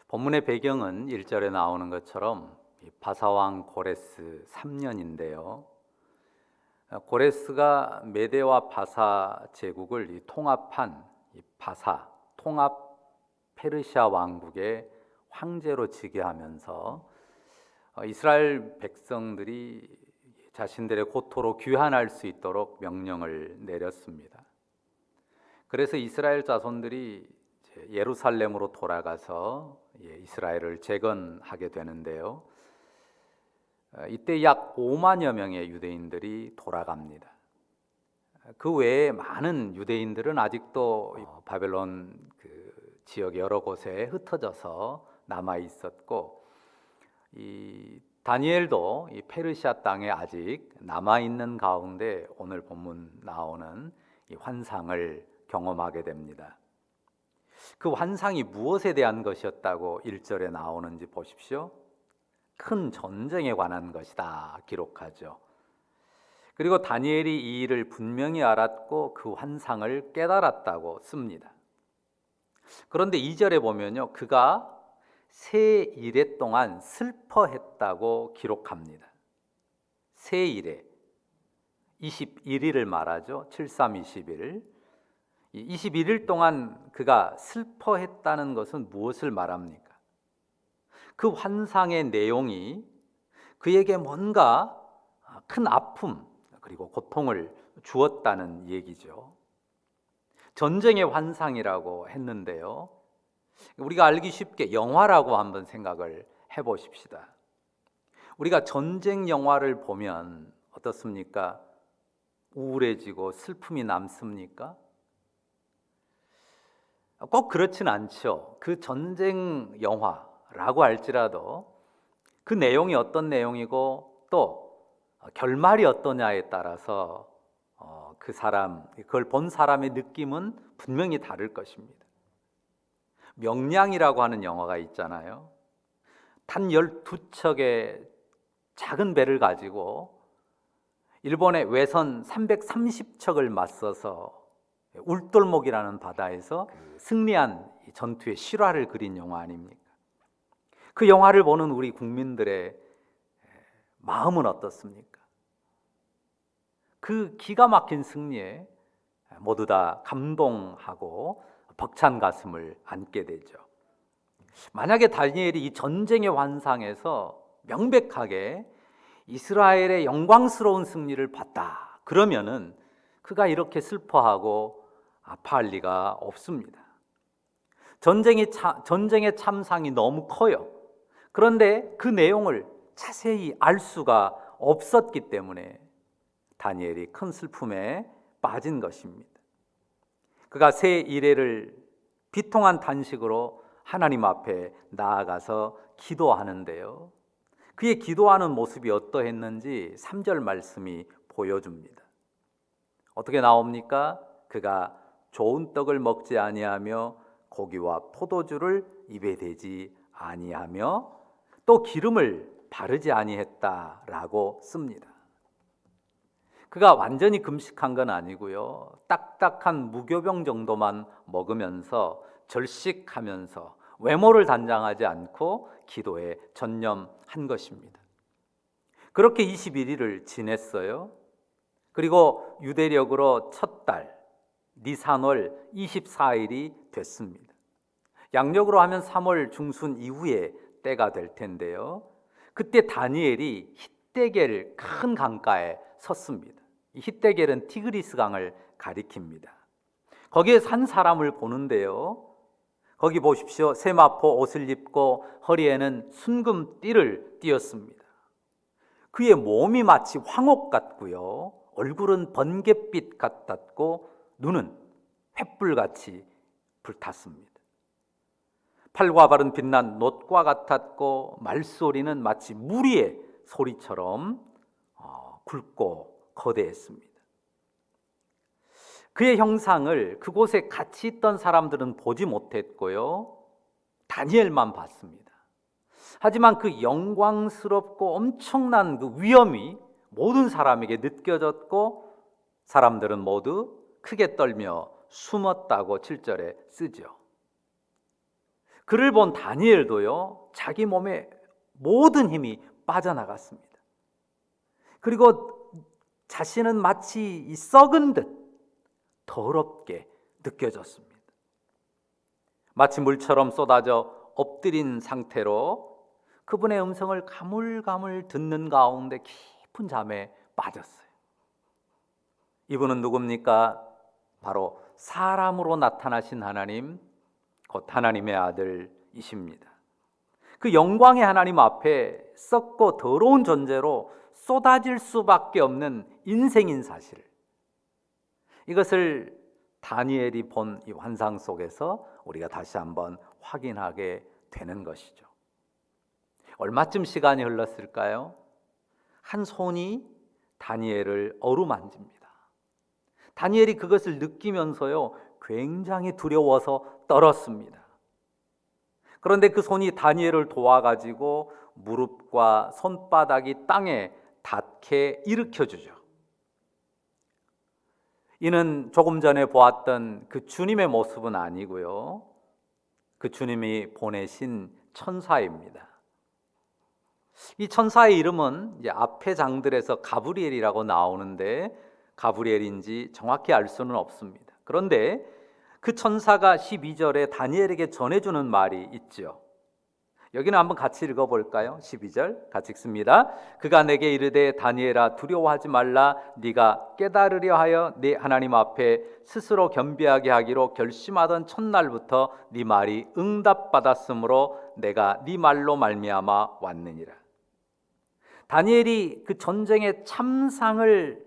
본문의 배경은 1절에 나오는 것처럼 이 바사왕 고레스 3년인데요. 고레스가 메대와 바사 제국을 통합한 이 바사 통합 페르시아 왕국의 황제로 즉위 하면서 이스라엘 백성들이 자신들의 고토로 귀환할 수 있도록 명령을 내렸습니다. 그래서 이스라엘 자손들이 예루살렘으로 돌아가서 이스라엘을 재건하게 되는데요. 이때 약 5만여 명의 유대인들이 돌아갑니다. 그 외에 많은 유대인들은 아직도 바벨론 지역 여러 곳에 흩어져서 남아 있었고, 이 다니엘도 이 페르시아 땅에 아직 남아 있는 가운데 오늘 본문 나오는 이 환상을 경험하게 됩니다. 그 환상이 무엇에 대한 것이었다고 1절에 나오는지 보십시오. 큰 전쟁에 관한 것이다 기록하죠. 그리고 다니엘이 이 일을 분명히 알았고 그 환상을 깨달았다고 씁니다. 그런데 2절에 보면요, 그가 세 일해 동안 슬퍼했다고 기록합니다. 세 일해 21일을 말하죠. 7321. 21일 동안 그가 슬퍼했다는 것은 무엇을 말합니까? 그 환상의 내용이 그에게 뭔가 큰 아픔 그리고 고통을 주었다는 얘기죠. 전쟁의 환상이라고 했는데요, 우리가 알기 쉽게 영화라고 한번 생각을 해보십시다. 우리가 전쟁 영화를 보면 어떻습니까? 우울해지고 슬픔이 남습니까? 꼭 그렇진 않죠. 그 전쟁 영화라고 할지라도 그 내용이 어떤 내용이고 또 결말이 어떠냐에 따라서 그걸 본 사람의 느낌은 분명히 다를 것입니다. 명량이라고 하는 영화가 있잖아요. 단 12척의 작은 배를 가지고 일본의 외선 330척을 맞서서 울돌목이라는 바다에서 승리한 전투의 실화를 그린 영화 아닙니까? 그 영화를 보는 우리 국민들의 마음은 어떻습니까? 그 기가 막힌 승리에 모두 다 감동하고 벅찬 가슴을 안게 되죠. 만약에 다니엘이 이 전쟁의 환상에서 명백하게 이스라엘의 영광스러운 승리를 봤다 그러면은 그가 이렇게 슬퍼하고 아파할 리가 없습니다. 전쟁의 참상이 너무 커요. 그런데 그 내용을 자세히 알 수가 없었기 때문에 다니엘이 큰 슬픔에 빠진 것입니다. 그가 새 이레를 비통한 단식으로 하나님 앞에 나아가서 기도하는데요, 그의 기도하는 모습이 어떠했는지 3절 말씀이 보여줍니다. 어떻게 나옵니까? 그가 좋은 떡을 먹지 아니하며 고기와 포도주를 입에 대지 아니하며 또 기름을 바르지 아니했다라고 씁니다. 그가 완전히 금식한 건 아니고요, 딱딱한 무교병 정도만 먹으면서 절식하면서 외모를 단장하지 않고 기도에 전념한 것입니다. 그렇게 21일을 지냈어요. 그리고 유대력으로 첫 달 니산월 24일이 됐습니다. 양력으로 하면 3월 중순 이후에 때가 될 텐데요, 그때 다니엘이 hit데겔 큰 강가에 섰습니다. 이 hit데겔은 티그리스 강을 가리킵니다. 거기에 산 사람을 보는데요, 거기 보십시오. 세마포 옷을 입고 허리에는 순금띠를 띠었습니다. 그의 몸이 마치 황옥 같고요, 얼굴은 번갯빛 같았고 눈은 횃불같이 불탔습니다. 팔과 발은 빛난 놋과 같았고 말소리는 마치 무리의 소리처럼 굵고 거대했습니다. 그의 형상을 그곳에 같이 있던 사람들은 보지 못했고요, 다니엘만 봤습니다. 하지만 그 영광스럽고 엄청난 그 위엄이 모든 사람에게 느껴졌고 사람들은 모두 크게 떨며 숨었다고 7절에 쓰죠. 그를 본 다니엘도요, 자기 몸에 모든 힘이 빠져나갔습니다. 그리고 자신은 마치 이 썩은 듯 더럽게 느껴졌습니다. 마치 물처럼 쏟아져 엎드린 상태로 그분의 음성을 가물가물 듣는 가운데 깊은 잠에 빠졌어요. 이분은 누굽니까? 바로 사람으로 나타나신 하나님, 곧 하나님의 아들이십니다. 그 영광의 하나님 앞에 썩고 더러운 존재로 쏟아질 수밖에 없는 인생인 사실, 이것을 다니엘이 본 이 환상 속에서 우리가 다시 한번 확인하게 되는 것이죠. 얼마쯤 시간이 흘렀을까요? 한 손이 다니엘을 어루만집니다. 다니엘이 그것을 느끼면서요, 굉장히 두려워서 떨었습니다. 그런데 그 손이 다니엘을 도와가지고 무릎과 손바닥이 땅에 닿게 일으켜주죠. 이는 조금 전에 보았던 그 주님의 모습은 아니고요, 그 주님이 보내신 천사입니다. 이 천사의 이름은 이제 앞의 장들에서 가브리엘이라고 나오는데 가브리엘인지 정확히 알 수는 없습니다. 그런데 그 천사가 12절에 다니엘에게 전해주는 말이 있죠. 여기는 한번 같이 읽어볼까요? 12절 같이 읽습니다. 그가 내게 이르되 다니엘아 두려워하지 말라. 네가 깨달으려 하여 네 하나님 앞에 스스로 겸비하게 하기로 결심하던 첫날부터 네 말이 응답받았으므로 내가 네 말로 말미암아 왔느니라. 다니엘이 그 전쟁의 참상을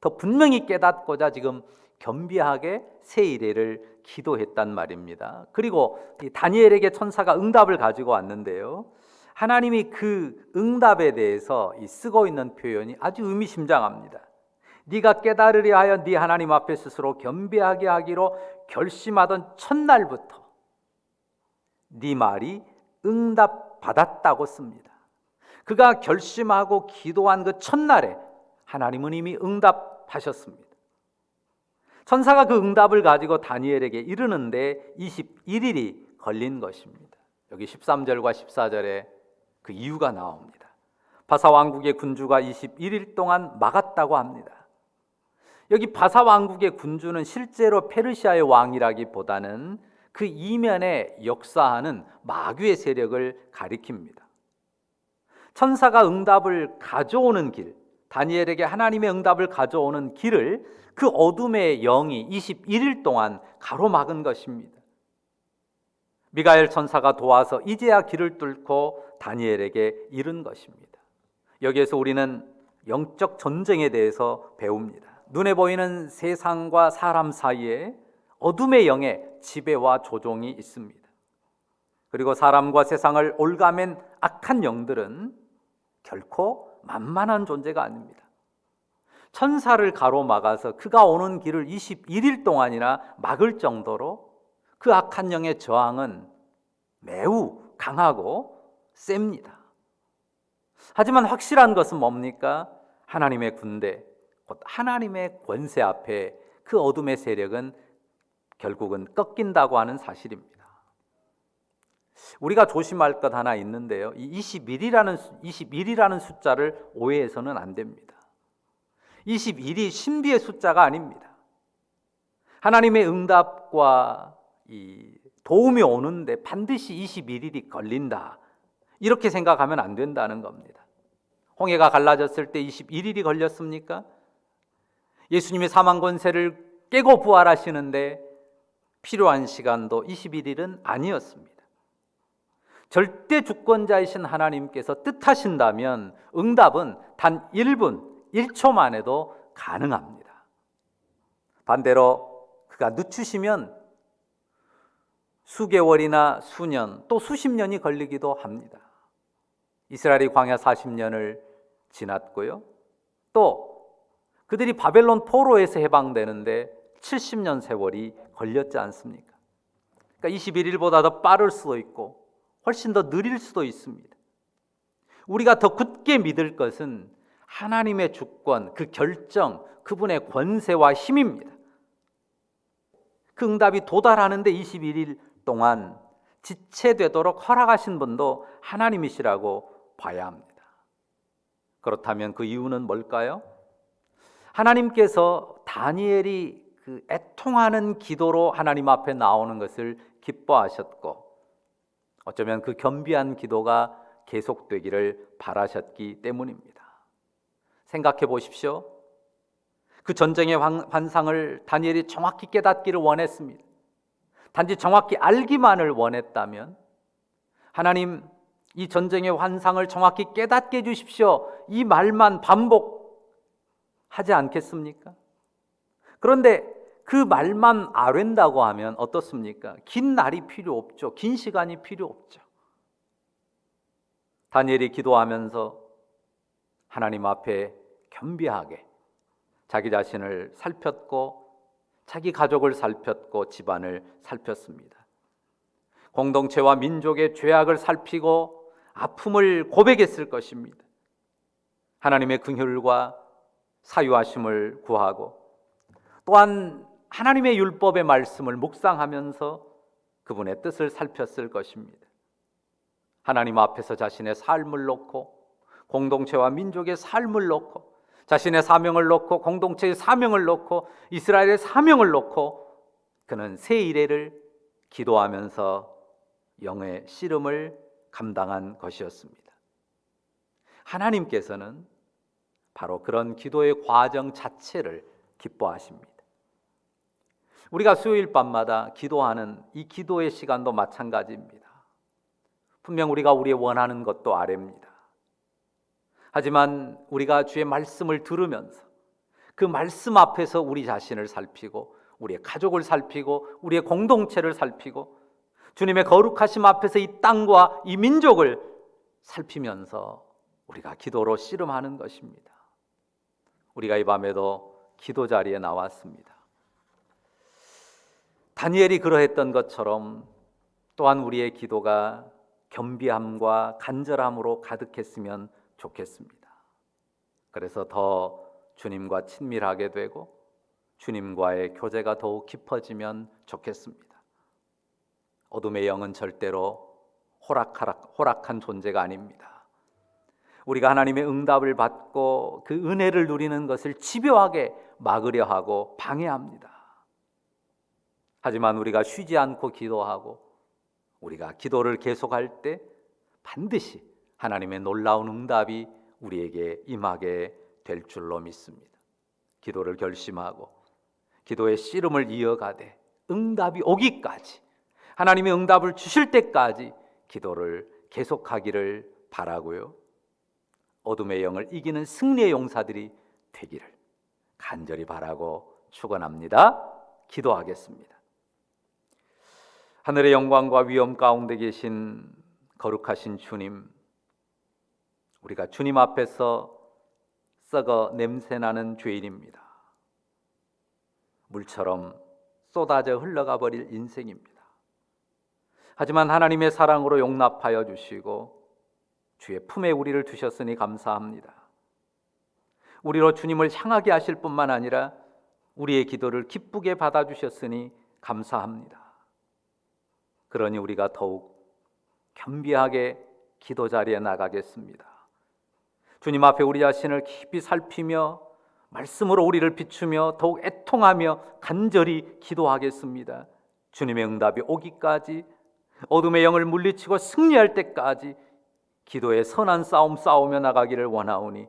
더 분명히 깨닫고자 지금 겸비하게 새 이래를 기도했단 말입니다. 그리고 이 다니엘에게 천사가 응답을 가지고 왔는데요, 하나님이 그 응답에 대해서 쓰고 있는 표현이 아주 의미심장합니다. 네가 깨달으려 하여 네 하나님 앞에 스스로 겸비하게 하기로 결심하던 첫날부터 네 말이 응답받았다고 씁니다. 그가 결심하고 기도한 그 첫날에 하나님은 이미 응답하셨습니다. 천사가 그 응답을 가지고 다니엘에게 이르는데 21일이 걸린 것입니다. 여기 13절과 14절에 그 이유가 나옵니다. 바사 왕국의 군주가 21일 동안 막았다고 합니다. 여기 바사 왕국의 군주는 실제로 페르시아의 왕이라기보다는 그 이면에 역사하는 마귀의 세력을 가리킵니다. 천사가 응답을 가져오는 길, 다니엘에게 하나님의 응답을 가져오는 길을 그 어둠의 영이 21일 동안 가로막은 것입니다. 미가엘 천사가 도와서 이제야 길을 뚫고 다니엘에게 이른 것입니다. 여기에서 우리는 영적 전쟁에 대해서 배웁니다. 눈에 보이는 세상과 사람 사이에 어둠의 영의 지배와 조종이 있습니다. 그리고 사람과 세상을 올가맨 악한 영들은 결코 만만한 존재가 아닙니다. 천사를 가로막아서 그가 오는 길을 21일 동안이나 막을 정도로 그 악한 영의 저항은 매우 강하고 셉니다. 하지만 확실한 것은 뭡니까? 하나님의 군대, 곧 하나님의 권세 앞에 그 어둠의 세력은 결국은 꺾인다고 하는 사실입니다. 우리가 조심할 것 하나 있는데요, 이 21이라는 숫자를 오해해서는 안 됩니다. 21이 신비의 숫자가 아닙니다. 하나님의 응답과 이 도움이 오는데 반드시 21일이 걸린다, 이렇게 생각하면 안 된다는 겁니다. 홍해가 갈라졌을 때 21일이 걸렸습니까? 예수님이 사망 권세를 깨고 부활하시는데 필요한 시간도 21일은 아니었습니다. 절대 주권자이신 하나님께서 뜻하신다면 응답은 단 1분, 1초 만에도 가능합니다. 반대로 그가 늦추시면 수개월이나 수년, 또 수십 년이 걸리기도 합니다. 이스라엘이 광야 40년을 지났고요, 또 그들이 바벨론 포로에서 해방되는데 70년 세월이 걸렸지 않습니까? 그러니까 21일보다 더 빠를 수도 있고 훨씬 더 느릴 수도 있습니다. 우리가 더 굳게 믿을 것은 하나님의 주권, 그 결정, 그분의 권세와 힘입니다. 그 응답이 도달하는데 21일 동안 지체되도록 허락하신 분도 하나님이시라고 봐야 합니다. 그렇다면 그 이유는 뭘까요? 하나님께서 다니엘이 그 애통하는 기도로 하나님 앞에 나오는 것을 기뻐하셨고, 어쩌면 그 겸비한 기도가 계속되기를 바라셨기 때문입니다. 생각해 보십시오. 그 전쟁의 환상을 다니엘이 정확히 깨닫기를 원했습니다. 단지 정확히 알기만을 원했다면, 하나님, 이 전쟁의 환상을 정확히 깨닫게 해주십시오, 이 말만 반복하지 않겠습니까? 그런데 그 말만 아랜다고 하면 어떻습니까? 긴 날이 필요 없죠. 긴 시간이 필요 없죠. 다니엘이 기도하면서 하나님 앞에 겸비하게 자기 자신을 살폈고, 자기 가족을 살폈고, 집안을 살폈습니다. 공동체와 민족의 죄악을 살피고 아픔을 고백했을 것입니다. 하나님의 긍휼과 사유하심을 구하고, 또한 하나님의 율법의 말씀을 묵상하면서 그분의 뜻을 살폈을 것입니다. 하나님 앞에서 자신의 삶을 놓고, 공동체와 민족의 삶을 놓고, 자신의 사명을 놓고, 공동체의 사명을 놓고, 이스라엘의 사명을 놓고, 그는 새 이래를 기도하면서 영의 씨름을 감당한 것이었습니다. 하나님께서는 바로 그런 기도의 과정 자체를 기뻐하십니다. 우리가 수요일 밤마다 기도하는 이 기도의 시간도 마찬가지입니다. 분명 우리가 우리의 원하는 것도 아뢰입니다. 하지만 우리가 주의 말씀을 들으면서 그 말씀 앞에서 우리 자신을 살피고, 우리의 가족을 살피고, 우리의 공동체를 살피고, 주님의 거룩하심 앞에서 이 땅과 이 민족을 살피면서 우리가 기도로 씨름하는 것입니다. 우리가 이 밤에도 기도 자리에 나왔습니다. 다니엘이 그러했던 것처럼 또한 우리의 기도가 겸비함과 간절함으로 가득했으면 좋겠습니다. 그래서 더 주님과 친밀하게 되고 주님과의 교제가 더욱 깊어지면 좋겠습니다. 어둠의 영은 절대로 호락한 존재가 아닙니다. 우리가 하나님의 응답을 받고 그 은혜를 누리는 것을 집요하게 막으려 하고 방해합니다. 하지만 우리가 쉬지 않고 기도하고 우리가 기도를 계속할 때 반드시 하나님의 놀라운 응답이 우리에게 임하게 될 줄로 믿습니다. 기도를 결심하고 기도의 씨름을 이어가되 응답이 오기까지, 하나님의 응답을 주실 때까지 기도를 계속하기를 바라고요. 어둠의 영을 이기는 승리의 용사들이 되기를 간절히 바라고 축원합니다. 기도하겠습니다. 하늘의 영광과 위엄 가운데 계신 거룩하신 주님, 우리가 주님 앞에서 썩어 냄새나는 죄인입니다. 물처럼 쏟아져 흘러가 버릴 인생입니다. 하지만 하나님의 사랑으로 용납하여 주시고 주의 품에 우리를 두셨으니 감사합니다. 우리로 주님을 향하게 하실 뿐만 아니라 우리의 기도를 기쁘게 받아주셨으니 감사합니다. 그러니 우리가 더욱 겸비하게 기도 자리에 나가겠습니다. 주님 앞에 우리 자신을 깊이 살피며 말씀으로 우리를 비추며 더욱 애통하며 간절히 기도하겠습니다. 주님의 응답이 오기까지, 어둠의 영을 물리치고 승리할 때까지 기도의 선한 싸움 싸우며 나가기를 원하오니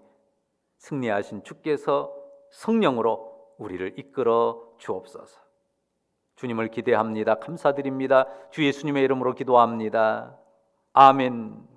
승리하신 주께서 성령으로 우리를 이끌어 주옵소서. 주님을 기대합니다. 감사드립니다. 주 예수님의 이름으로 기도합니다. 아멘.